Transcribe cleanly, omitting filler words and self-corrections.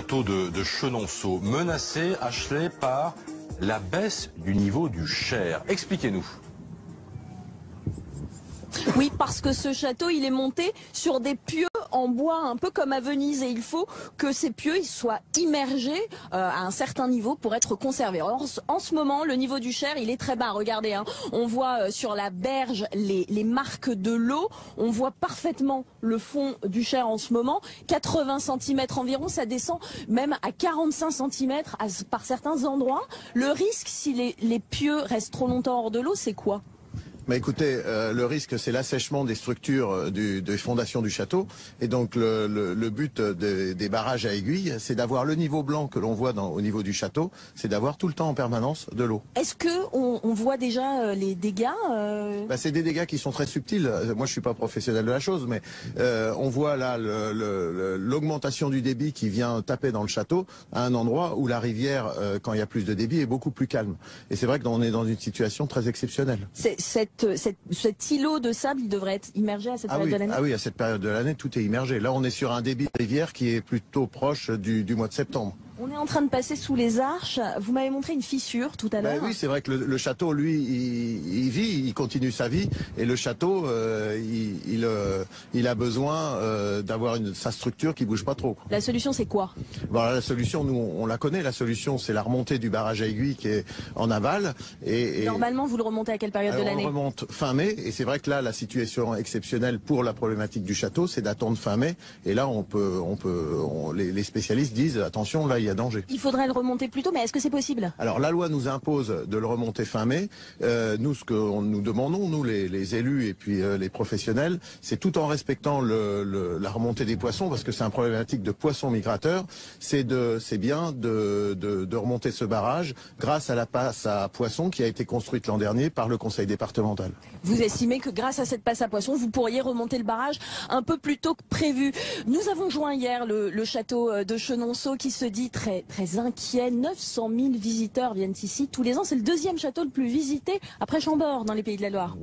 château de Chenonceau, menacé, Ashley, par la baisse du niveau du Cher. Expliquez-nous. Oui, parce que ce château, il est monté sur des pieux en bois, un peu comme à Venise, et il faut que ces pieux ils soient immergés à un certain niveau pour être conservés. Or, en ce moment, le niveau du Cher, il est très bas. Regardez, hein, on voit sur la berge les marques de l'eau. On voit parfaitement le fond du Cher en ce moment. 80 cm environ, ça descend même à 45 cm par certains endroits. Le risque, si les pieux restent trop longtemps hors de l'eau, c'est quoi ? Mais écoutez, le risque, c'est l'assèchement des structures des fondations du château. Et donc, le but des barrages à aiguilles, c'est d'avoir le niveau blanc que l'on voit au niveau du château, c'est d'avoir tout le temps en permanence de l'eau. Est-ce que on voit déjà les dégâts C'est des dégâts qui sont très subtils. Moi, je suis pas professionnel de la chose, mais on voit là l'augmentation du débit qui vient taper dans le château à un endroit où la rivière, quand il y a plus de débit, est beaucoup plus calme. Et c'est vrai qu'on est dans une situation très exceptionnelle. Cet îlot de sable, il devrait être immergé à cette période de l'année. Ah oui, à cette période de l'année, tout est immergé. Là, on est sur un débit de rivière qui est plutôt proche du mois de septembre. On est en train de passer sous les arches. Vous m'avez montré une fissure tout à l'heure. Oui, c'est vrai que le château, lui, il vit, il continue sa vie. Et le château, il a besoin d'avoir sa structure qui bouge pas trop. La solution, c'est quoi ? La solution, nous, on la connaît. La solution, c'est la remontée du barrage à aiguille qui est en aval. Normalement, vous le remontez à quelle période de l'année ? On le remonte fin mai. Et c'est vrai que là, la situation exceptionnelle pour la problématique du château, c'est d'attendre fin mai. Et là, les spécialistes disent, attention, là, il y a danger. Il faudrait le remonter plus tôt, mais est-ce que c'est possible ? Alors la loi nous impose de le remonter fin mai. Nous, ce que nous demandons, nous les élus et puis les professionnels, c'est tout en respectant la remontée des poissons, parce que c'est un problématique de poissons migrateurs. C'est bien de remonter ce barrage grâce à la passe à poissons qui a été construite l'an dernier par le conseil départemental. Vous estimez que grâce à cette passe à poissons, vous pourriez remonter le barrage un peu plus tôt que prévu. Nous avons joint hier le château de Chenonceau qui se dit très inquiet. 900 000 visiteurs viennent ici tous les ans. C'est le deuxième château le plus visité après Chambord dans les Pays de la Loire.